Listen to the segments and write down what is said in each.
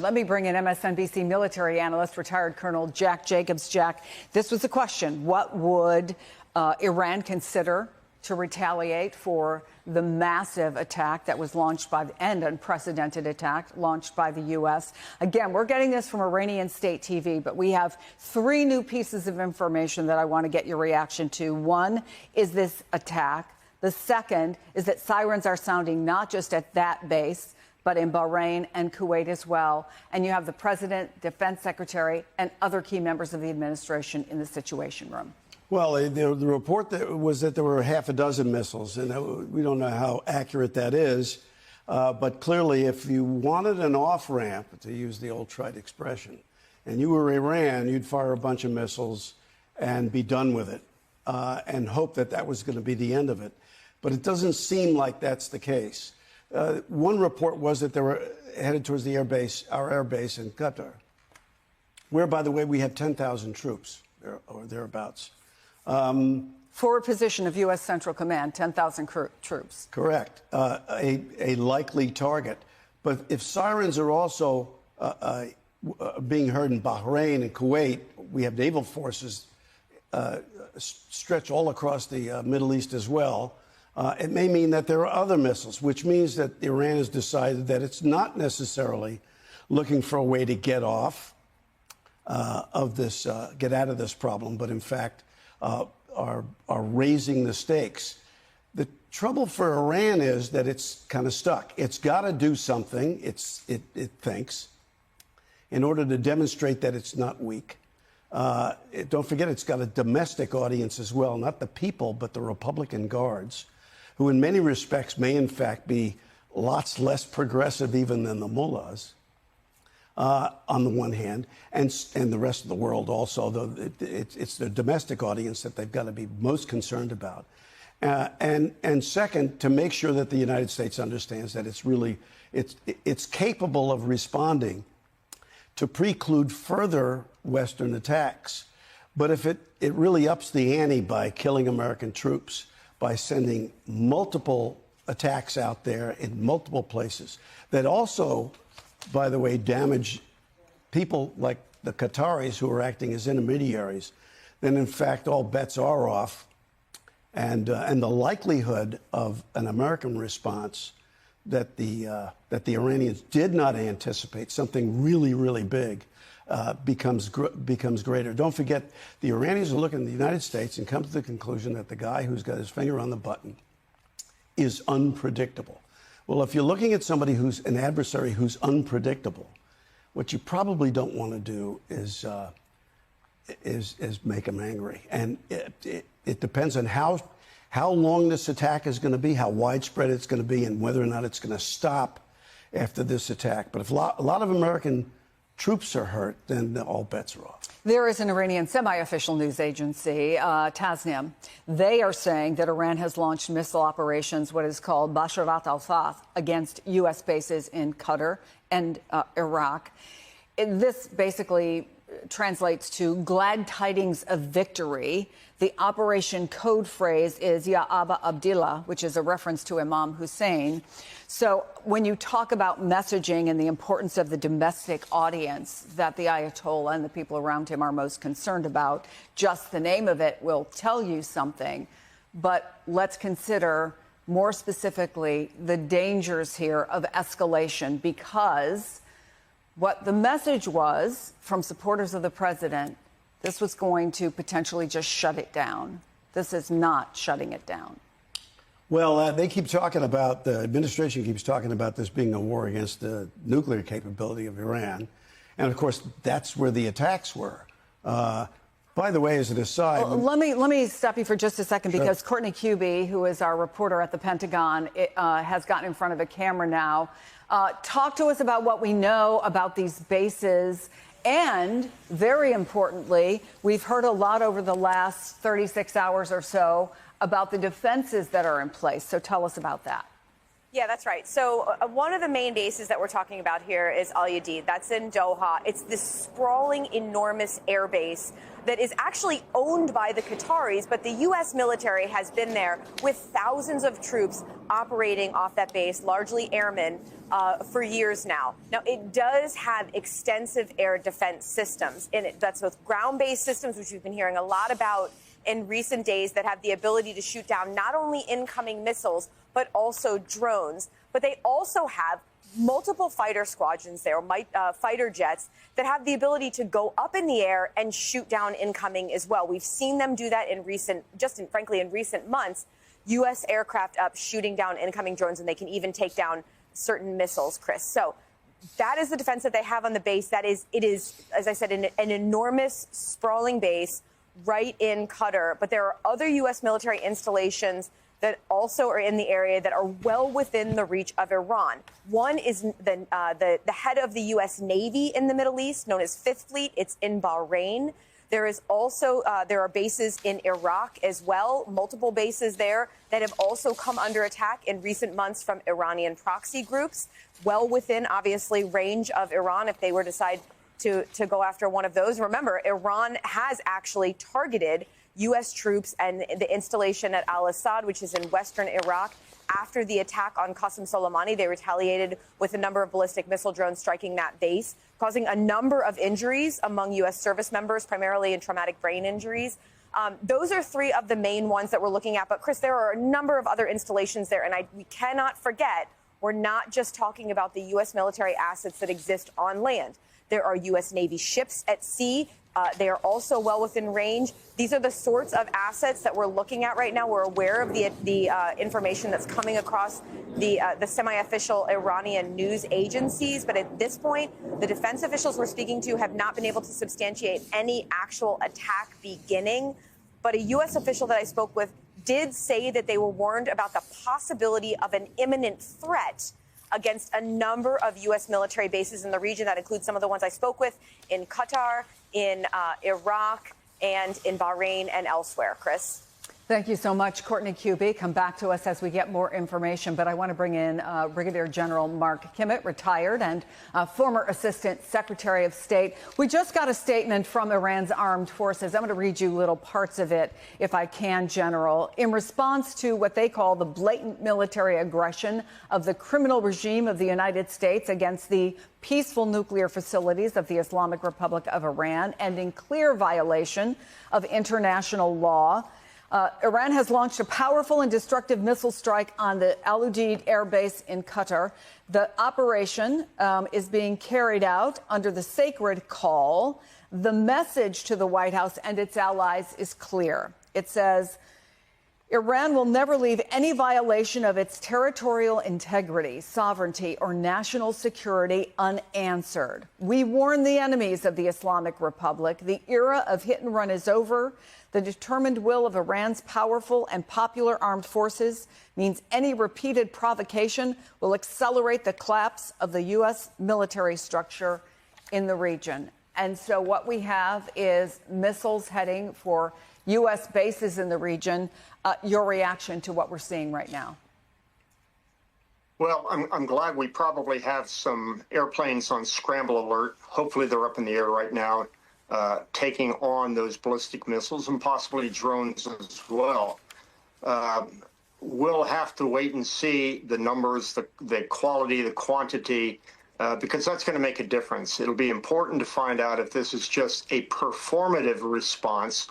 Let me bring in MSNBC military analyst, retired Colonel Jack Jacobs. Jack, this was the question. What would Iran consider to retaliate for the massive attack that was launched by and unprecedented attack launched by the U.S.? Again, we're getting this from Iranian state TV, but we have three new pieces of information that I want to get your reaction to. One is this attack. The second is that sirens are sounding not just at that base, but in Bahrain and Kuwait as well. And you have the president, defense secretary, and other key members of the administration in the Situation Room. Well, the report was that there were half a dozen missiles, and we don't know how accurate that is. But clearly, if you wanted an off-ramp, to use the old trite expression, and you were Iran, you'd fire a bunch of missiles and be done with it, and hope that that was going to be the end of it. But it doesn't seem like that's the case. One report was that they were headed towards the our air base in Qatar, where, by the way, we have 10,000 troops or thereabouts. Forward position of U.S. Central Command, 10,000 troops. Correct. A likely target. But if sirens are also being heard in Bahrain and Kuwait, we have naval forces stretch all across the Middle East as well. It may mean that there are other missiles, which means that Iran has decided that it's not necessarily looking for a way to get off of this, get out of this problem, but in fact are raising the stakes. The trouble for Iran is that it's kind of stuck. It's got to do something, it thinks, in order to demonstrate that it's not weak. Don't forget, it's got a domestic audience as well, not the people, but the Republican guards, who in many respects may in fact be lots less progressive even than the mullahs, on the one hand, and the rest of the world also, though it's the domestic audience that they've got to be most concerned about. And second, to make sure that the United States understands that it's capable of responding to preclude further Western attacks. But if it really ups the ante by killing American troops, by sending multiple attacks out there in multiple places that also, by the way, damage people like the Qataris who are acting as intermediaries, then in fact all bets are off. And the likelihood of an American response that the Iranians did not anticipate, something really, really big, becomes greater. Don't forget, the Iranians are looking at the United States and come to the conclusion that the guy who's got his finger on the button is unpredictable. Well, if you're looking at somebody who's an adversary who's unpredictable, what you probably don't want to do is make them angry. And it depends on how long this attack is going to be, how widespread it's going to be, and whether or not it's going to stop after this attack. But if a lot of American troops are hurt, then all bets are off. There is an Iranian semi-official news agency, Tasnim. They are saying that Iran has launched missile operations, what is called Basharat al-Fath, against U.S. bases in Qatar and Iraq. This basically translates to glad tidings of victory. The operation code phrase is Ya Aba Abdillah, which is a reference to Imam Hussein. So when you talk about messaging and the importance of the domestic audience that the Ayatollah and the people around him are most concerned about, just the name of it will tell you something. But let's consider more specifically the dangers here of escalation, because what the message was from supporters of the president, this was going to potentially just shut it down. This is not shutting it down. Well, they keep talking about, the administration keeps talking about this being a war against the nuclear capability of Iran. And of course, that's where the attacks were. By the way, as an aside... Let me stop you for just a second, because Courtney Kube, who is our reporter at the Pentagon, has gotten in front of a camera now. Talk to us about what we know about these bases. And very importantly, we've heard a lot over the last 36 hours or so about the defenses that are in place. So tell us about that. Yeah, that's right. So one of the main bases that we're talking about here is Al Udeid. That's in Doha. It's this sprawling, enormous air base that is actually owned by the Qataris, but the U.S. military has been there with thousands of troops operating off that base, largely airmen, for years now. Now, it does have extensive air defense systems in it. That's both ground-based systems, which we've been hearing a lot about in recent days, that have the ability to shoot down not only incoming missiles, but also drones. But they also have multiple fighter squadrons there, fighter jets, that have the ability to go up in the air and shoot down incoming as well. We've seen them do that in frankly, in recent months, U.S. aircraft up shooting down incoming drones, and they can even take down certain missiles, Chris. So that is the defense that they have on the base. It is, as I said, an enormous, sprawling base right in Qatar. But there are other U.S. military installations that also are in the area that are well within the reach of Iran. One is the head of the U.S. Navy in the Middle East, known as Fifth Fleet. It's in Bahrain. There is also there are bases in Iraq as well, multiple bases there that have also come under attack in recent months from Iranian proxy groups, well within, obviously, range of Iran if they were to decide to go after one of those. Remember, Iran has actually targeted U.S. troops and the installation at al-Assad, which is in western Iraq. After the attack on Qasem Soleimani, they retaliated with a number of ballistic missile drones striking that base, causing a number of injuries among U.S. service members, primarily in traumatic brain injuries. Those are three of the main ones that we're looking at. But, Chris, there are a number of other installations there, and we cannot forget, we're not just talking about the U.S. military assets that exist on land. There are U.S. Navy ships at sea. They are also well within range. These are the sorts of assets that we're looking at right now. We're aware of the information that's coming across the semi-official Iranian news agencies. But at this point, the defense officials we're speaking to have not been able to substantiate any actual attack beginning. But a U.S. official that I spoke with did say that they were warned about the possibility of an imminent threat against a number of U.S. military bases in the region. That includes some of the ones I spoke with in Qatar, in Iraq, and in Bahrain and elsewhere. Chris? Thank you so much, Courtney Kube. Come back to us as we get more information. But I want to bring in Brigadier General Mark Kimmett, retired and former Assistant Secretary of State. We just got a statement from Iran's armed forces. I'm going to read you little parts of it, if I can, General. In response to what they call the blatant military aggression of the criminal regime of the United States against the peaceful nuclear facilities of the Islamic Republic of Iran, and in clear violation of international law, Iran has launched a powerful and destructive missile strike on the Al Udeid air base in Qatar. The operation is being carried out under the sacred call. The message to the White House and its allies is clear. It says, Iran will never leave any violation of its territorial integrity, sovereignty, or national security unanswered. We warn the enemies of the Islamic Republic. The era of hit and run is over. The determined will of Iran's powerful and popular armed forces means any repeated provocation will accelerate the collapse of the U.S. military structure in the region. And so what we have is missiles heading for U.S. bases in the region. Your reaction to what we're seeing right now? Well, I'm glad we probably have some airplanes on scramble alert. Hopefully they're up in the air right now, taking on those ballistic missiles and possibly drones as well. We'll have to wait and see the numbers, the quality, the quantity, because that's going to make a difference. It'll be important to find out if this is just a performative response,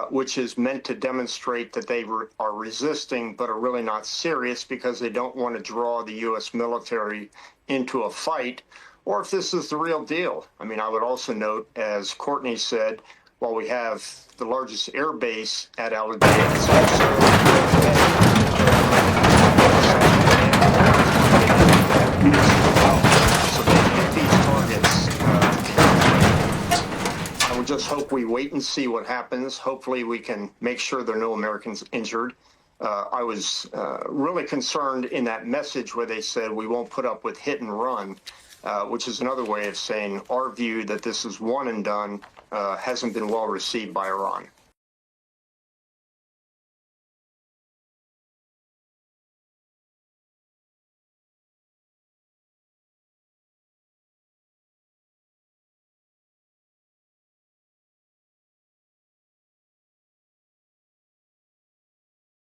which is meant to demonstrate that they are resisting but are really not serious because they don't want to draw the U.S. military into a fight, or if this is the real deal. I mean, I would also note, as Courtney said, while we have the largest air base at Al Udeid, it's also so they hit these targets carefully. I would just hope we wait and see what happens. Hopefully we can make sure there are no Americans injured. I was really concerned in that message where they said we won't put up with hit and run, which is another way of saying our view that this is one and done hasn't been well received by Iran.